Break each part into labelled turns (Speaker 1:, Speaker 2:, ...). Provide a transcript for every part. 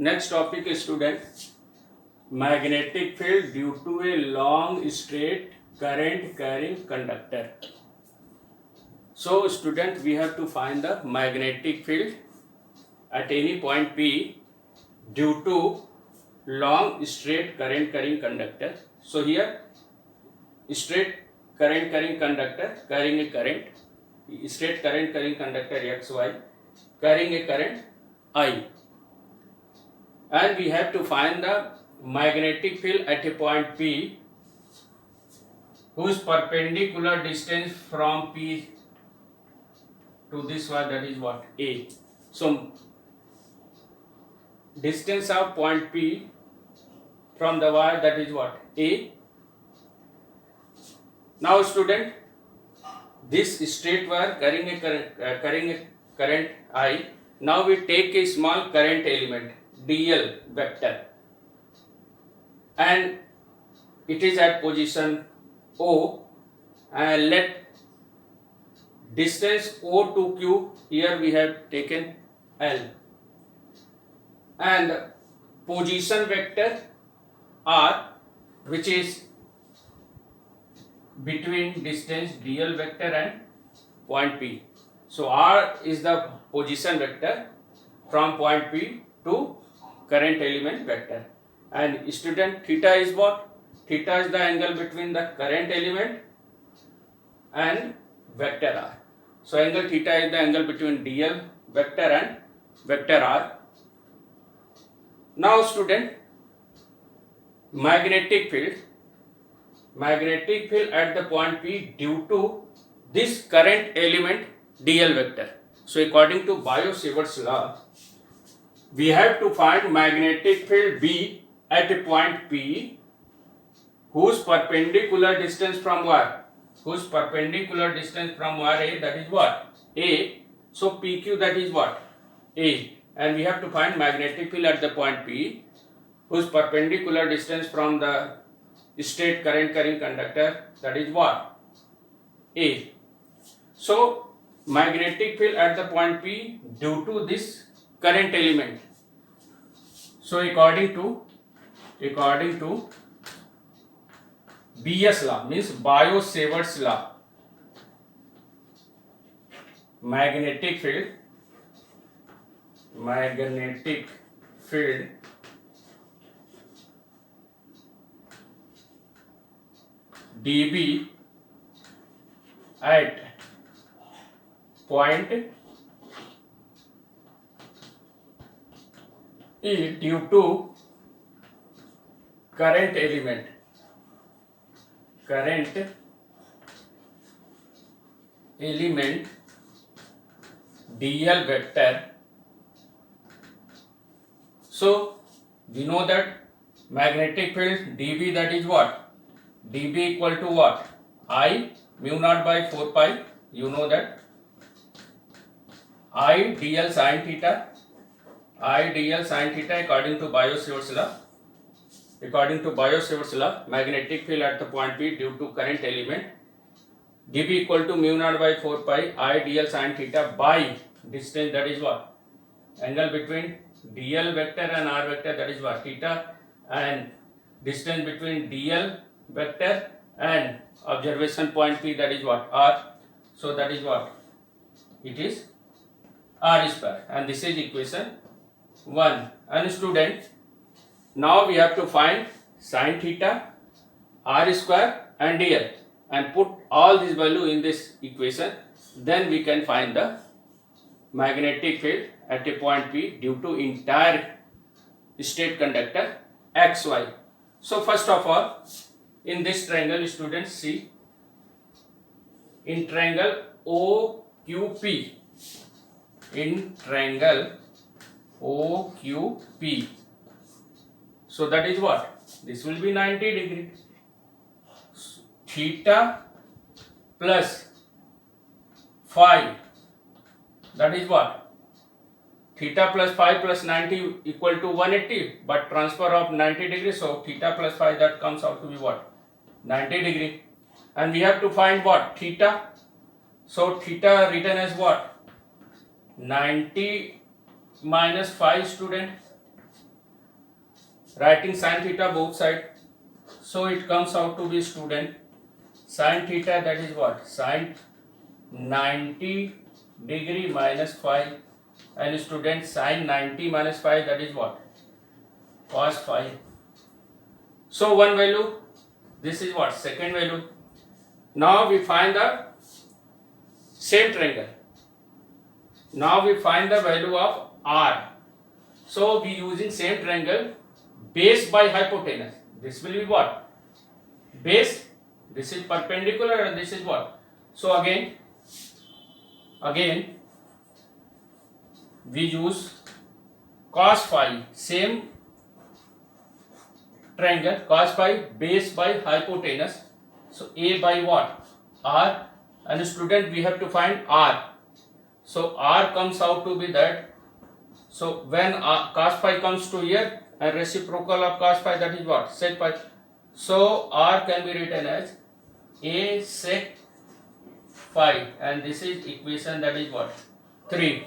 Speaker 1: next topic is student magnetic field due to a long straight current carrying conductor. So student, we have to find the magnetic field at any point P due to long straight current carrying conductor. So here straight current carrying conductor carrying a current, straight current carrying conductor XY carrying a current I, and we have to find the magnetic field at a point P whose perpendicular distance from P to this one, that is what, A. So distance of point P from the wire, that is what, A. Now student, this straight wire carrying a current I. Now we take a small current element dl vector and it is at position O, and let distance O to Q, here we have taken L, and position vector R, which is between distance dl vector and point P. So R is the position vector from point P to current element vector, and student, theta is what? Theta is the angle between the current element and vector R. So angle theta is the angle between dl vector and vector R. Now student, magnetic field at the point P due to this current element dl vector. So according to Biot-Savart's law, we have to find magnetic field B at a point P whose perpendicular distance from wire? Whose perpendicular distance from wire A, that is what? A. So PQ, that is what? A. And we have to find magnetic field at the point P whose perpendicular distance from the straight current carrying conductor, that is what? A. So magnetic field at the point P due to this current element. So according to BS law, means Biot-Savart's law, magnetic field dB at point E due to current element dl vector. So we know that magnetic field dB, that is what? dB equal to what? I mu naught by 4 pi. You know that I dl sin theta. According to Biot-Savart's law. According to Biot-Savart's law, magnetic field at the point P due to current element dB equal to mu naught by 4 pi I dl sin theta by distance, that is what? Angle between dl vector and r vector, that is what? Theta, and distance between dl vector and observation point P, that is what? R. So that is what? It is R square, and this is equation 1. And student, now we have to find sin theta, R square and dl, and put all this value in this equation. Then we can find the magnetic field at a point P due to entire straight conductor XY. So first of all, in this triangle, students, see, in triangle OQP, so that is what? This will be 90 degree. Theta plus phi, that is what? Theta plus phi plus 90 equal to 180, but transfer of 90 degree, so theta plus phi, that comes out to be what? 90 degree. And we have to find what? Theta. So theta written as what? 90 minus 5, student. writing sin theta both side, so it comes out to be student sin theta, that is what, sin 90 degree minus 5, and student sin 90 minus 5, that is what, cos 5. So one value, this is what, second value. Now we find the same triangle. Now we find the value of r. So we using same triangle, base by hypotenuse. This will be what? Base. This is perpendicular and this is what? So again we use cos phi, same triangle, cos phi, base by hypotenuse. So a by what? R, and student we have to find r. So r comes out to be that. So when cos phi comes to here, and reciprocal of cos phi, that is what? Sec phi. So r can be written as a sec phi, and this is equation, that is what? 3.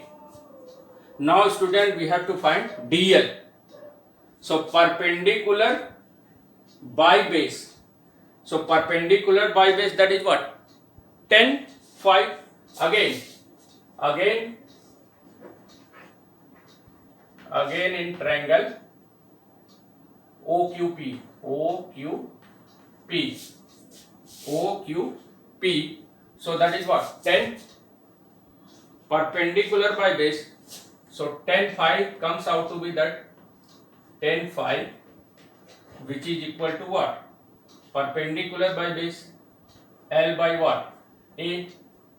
Speaker 1: Now student we have to find dl. So perpendicular by base. So perpendicular by base, that is what? 10 phi. Again in triangle OQP. So that is what? 10 perpendicular by base. So 10 phi comes out to be that 10 phi, which is equal to what? Perpendicular by base, L by what? A,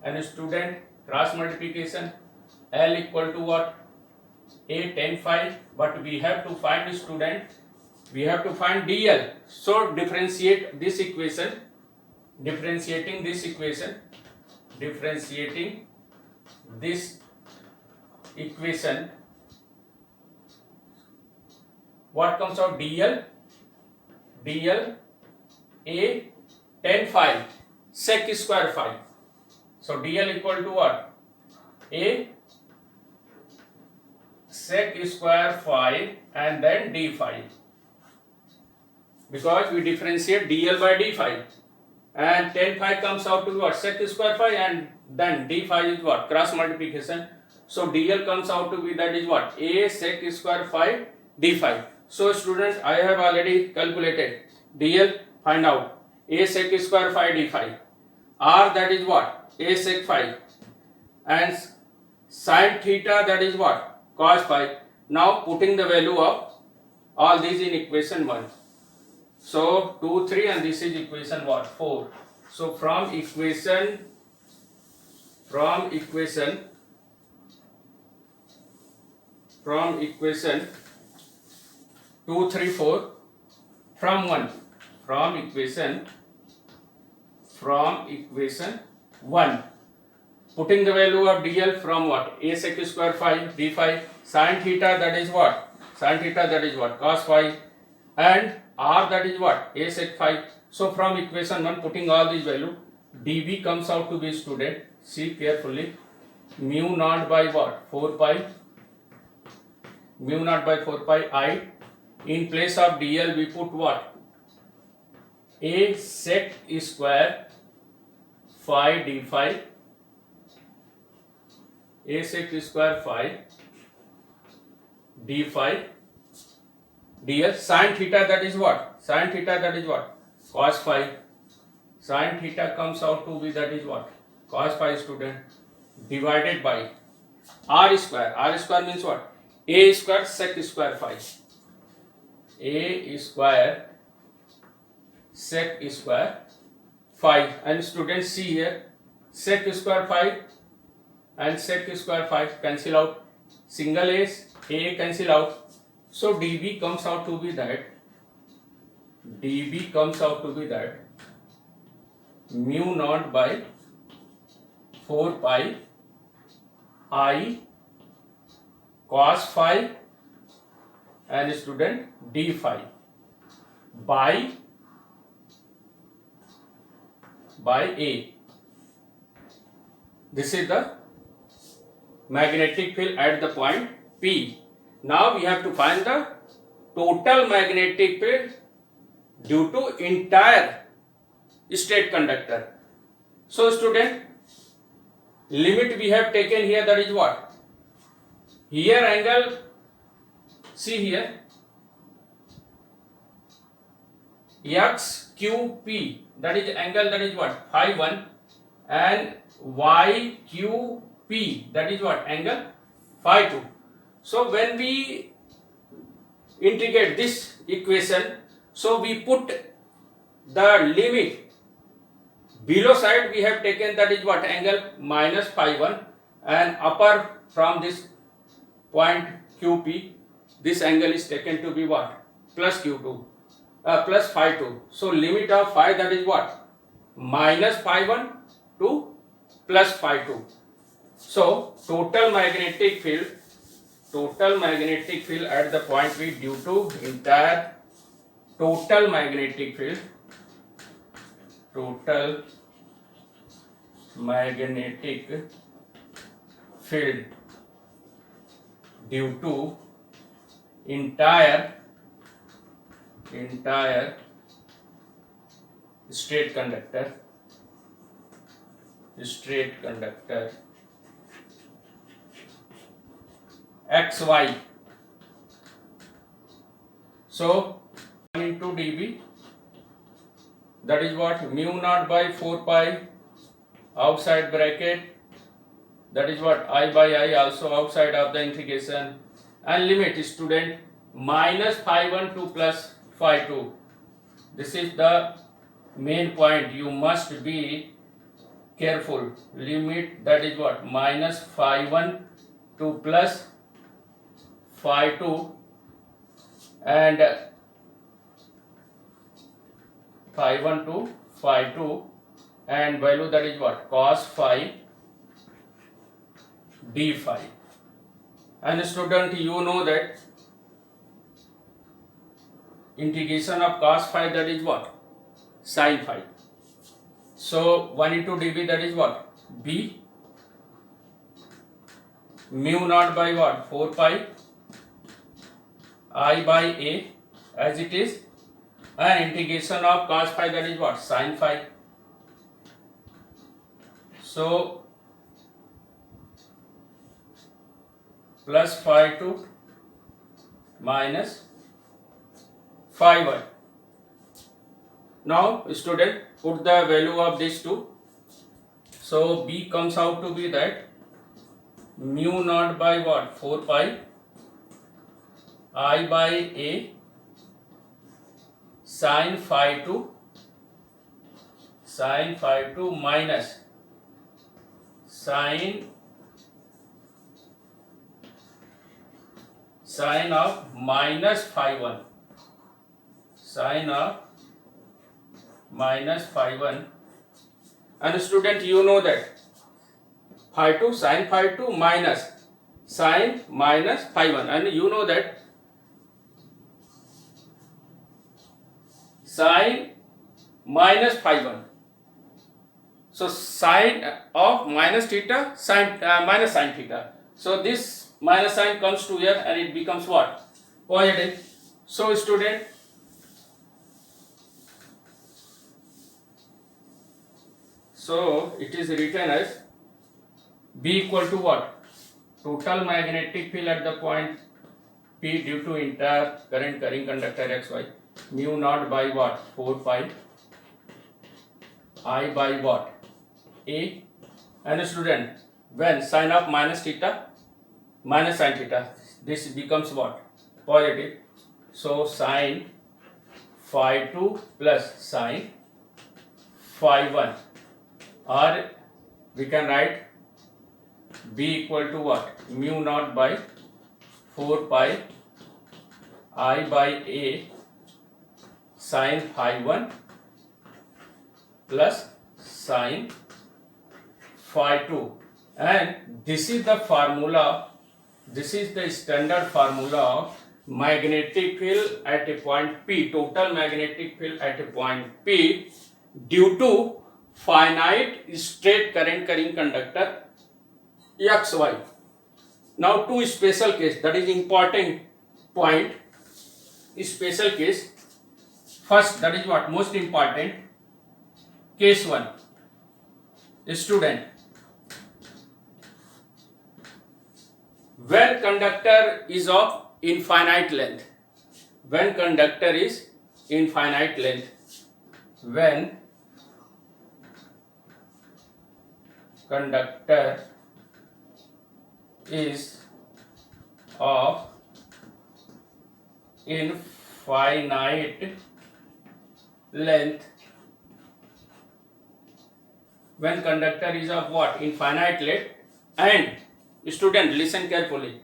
Speaker 1: and student cross multiplication, L equal to what? A 10 phi, but we have to find student, we have to find dl. So differentiating this equation, what comes out? dl a 10 phi sec square phi. So dl equal to what? A sec square phi and then d phi, because we differentiate dl by d phi, and 10 phi comes out to be what? Sec square phi, and then d phi is what? Cross multiplication. So dl comes out to be, that is what? A sec square phi d phi. So students, I have already calculated dl, find out a sec square phi d phi, r, that is what? A sec phi, and sin theta, that is what? Cos phi. Now putting the value of all these in equation 1. So 2, 3, and this is equation what? 4. So from equation 2, 3, 4, from equation 1, putting the value of dl from what? A sec square phi d phi, sin theta, that is what? Cos phi, and r, that is what? A sec phi. So from equation 1, putting all these value, dv comes out to be, student, see carefully, mu naught by what? 4 pi I. In place of dl we put what? A sec square phi d phi, a sec square phi d phi dl. Sin theta, that is what? Cos phi. Sin theta comes out to be, that is what? Cos phi, student, divided by r square. R square means what? A square sec square phi. A square sec square phi, and students see here, sec square phi and sec square phi cancel out, single a cancel out. So dv comes out to be that mu naught by 4 pi I cos phi and student d phi by A. This is the magnetic field at the point P. Now we have to find the total magnetic field due to entire straight conductor. So student, limit we have taken here, that is what? Here angle, see here, XQP, that is angle, that is what? Phi 1, and YQP, that is what? Angle Phi 2. So when we integrate this equation, so we put the limit below side, we have taken, that is what? Angle minus Phi 1, and upper from this point QP, this angle is taken to be what? Plus Q2, plus Phi 2. So limit of phi, that is what? Minus Phi 1 to plus Phi 2. So total magnetic field at the point P due to entire total magnetic field due to entire straight conductor XY. So 1 into dB, that is what? Mu naught by 4 pi outside bracket, that is what? I by I also outside of the integration, and limit, student, minus Phi 1 to plus Phi 2. This is the main point, you must be careful. Limit, that is what? Minus Phi 1 to plus Phi 2, and Phi 1 to Phi 2, and value, that is what? Cos phi d phi. And student, you know that integration of cos phi, that is what? Sin phi. So 1 into dB, that is what? B mu naught by what? 4 pi I by A as it is, and integration of cos phi, that is what? Sin phi. So plus phi 2 minus phi 1. Now student, put the value of these two. So B comes out to be that mu naught by what? 4 pi I by A sin phi 2 minus sin of minus phi 1, sin of minus phi 1. And student, you know that phi 2 sin phi 2 minus sin minus phi 1, and you know that sin minus phi 1. So sin of minus theta, sin minus sin theta. So this minus sign comes to here and it becomes what? Positive. So student, so it is written as B equal to what? Total magnetic field at the point P due to entire current carrying conductor XY, mu naught by what? 4 pi I by what? A. And student, when sin of minus theta minus sin theta, this becomes what? Positive. So sin phi 2 plus sin phi 1, or we can write B equal to what? Mu naught by 4 pi I by A sin phi 1 plus sin phi 2, and this is the formula, this is the standard formula of magnetic field at a point P, total magnetic field at a point P due to finite straight current carrying conductor XY. Now two special case, that is important point. special case. First, that is what most important. Case 1. Student, when conductor is of infinite length, when conductor is infinite length, when conductor is of infinite length, when conductor is of what? Infinite length. And student, listen carefully,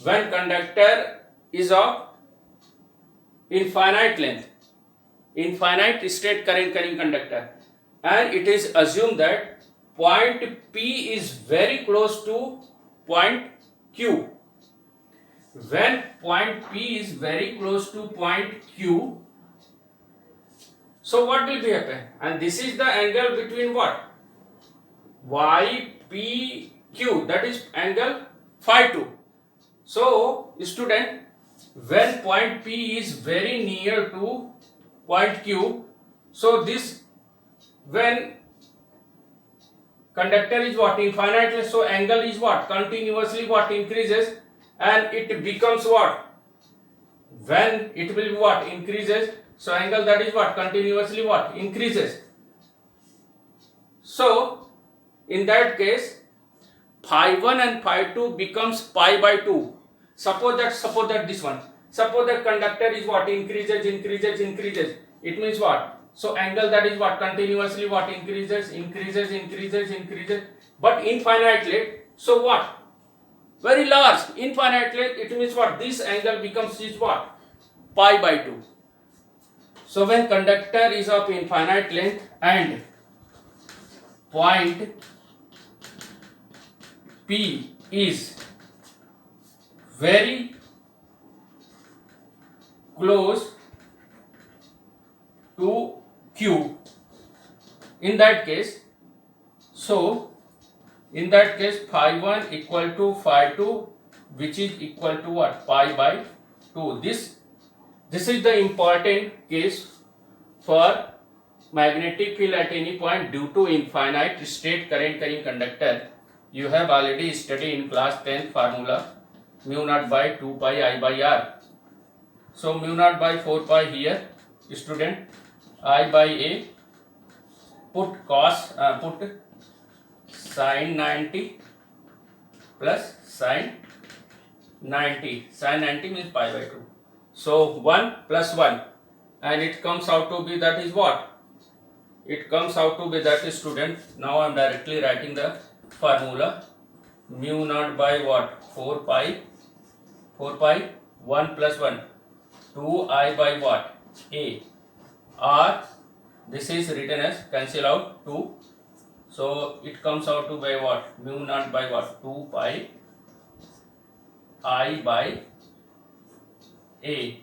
Speaker 1: when conductor is of infinite length, infinite straight current carrying conductor, and it is assumed that point P is very close to point Q. When point P is very close to point Q, so what will be happen? And this is the angle between what? YPQ, that is angle phi 2. So student, when point P is very near to point Q, so this, when conductor is what? Infinite, so angle is what? Continuously what? Increases, and it becomes what? When it will be what? Increases, so angle that is what? Continuously what? Increases. So in that case, phi 1 and phi 2 becomes pi by 2. Suppose that this one, suppose that conductor is what? Increases. It means what? So angle that is what? Continuously what? Increases. But infinitely, so what? Very large, infinitely, it means what? This angle becomes is what? Pi by 2. So when conductor is of infinite length and point P is very close to Q, in that case, so in that case phi 1 equal to phi 2, which is equal to what? Pi by 2. This is the important case for magnetic field at any point due to infinite straight current carrying conductor. You have already studied in class 10 formula mu naught by 2 pi I by R. So mu naught by 4 pi here, student, I by A, put sin 90 plus sin 90. Sin 90 means pi by 2. So 1 plus 1, and it comes out to be, that is what? It comes out to be, that is student, now I am directly writing the formula, mu naught by what? 4 pi 1 plus 1 2I by what? A, or this is written as cancel out 2, so it comes out to by what? Mu naught by what? 2 pi I by A,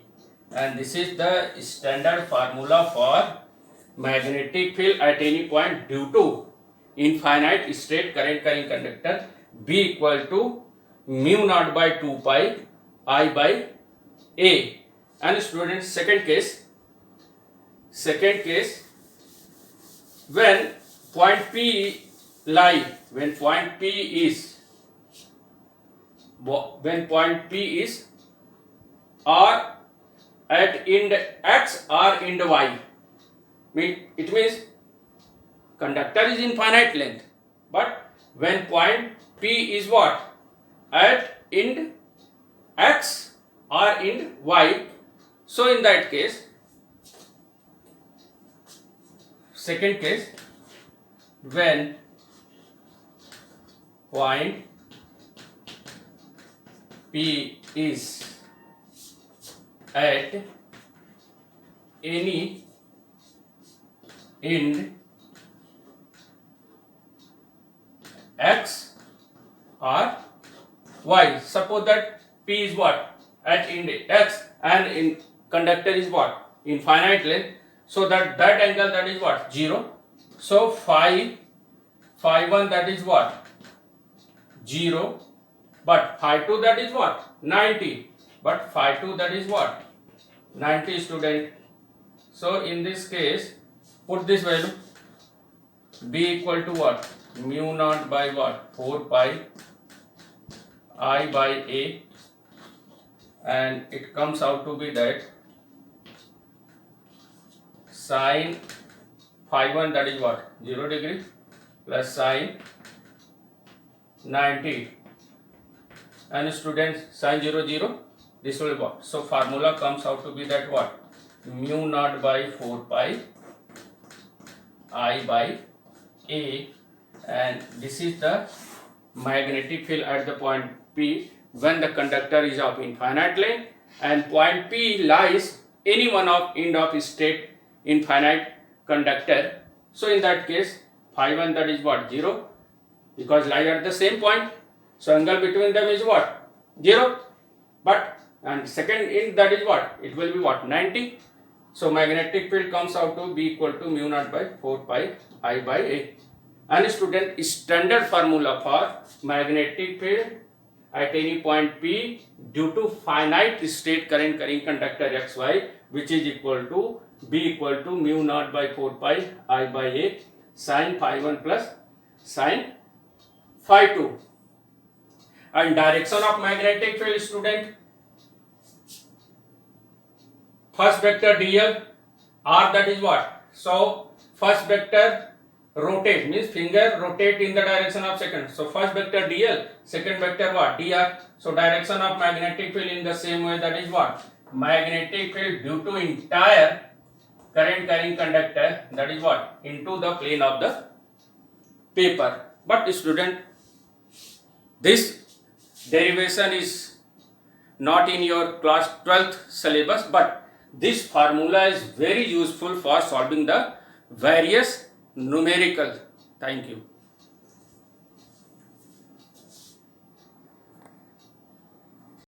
Speaker 1: and this is the standard formula for magnetic field at any point due to infinite straight current carrying conductor, B equal to mu naught by 2 pi I by A. And students, second case, when point P lie, when point P is or at end X or end Y, it means conductor is infinite length, but when point P is what? At end X or end Y, so in that case, second case, when point P is at any end X or Y, suppose that P is what? At end X and in conductor is what? Infinite length, so that angle, that is what? 0. So phi 1 that is what? 0, but phi 2 that is what? 90, but phi 2 that is what? 90 student. So in this case, put this value b equal to what? Mu naught by what? 4 pi I by a, and it comes out to be that sine phi 1 that is what? 0 degree plus sine 90, and students sine 0 0, this will what? So formula comes out to be that what? Mu naught by 4 pi I by a, and this is the magnetic field at the point P when the conductor is of infinite length, and point P lies any one of end of state infinite conductor. So in that case phi 1 that is what? 0, because lie at the same point, so angle between them is what? 0. But and second end that is what? It will be what? 90. So magnetic field comes out to be equal to mu naught by 4 pi I by a. And student, standard formula for magnetic field at any point P due to finite state current carrying conductor XY, which is equal to B equal to mu naught by 4 pi I by a sin phi 1 plus sin phi 2. And direction of magnetic field, student, first vector dl, r that is what? So first vector rotate means finger rotate in the direction of second. So first vector dl, second vector what? dr. So direction of magnetic field in the same way, that is what? Magnetic field due to entire current carrying conductor, that is what? Into the plane of the paper. But student, this derivation is not in your class 12th syllabus, but this formula is very useful for solving the various numerical. Thank you.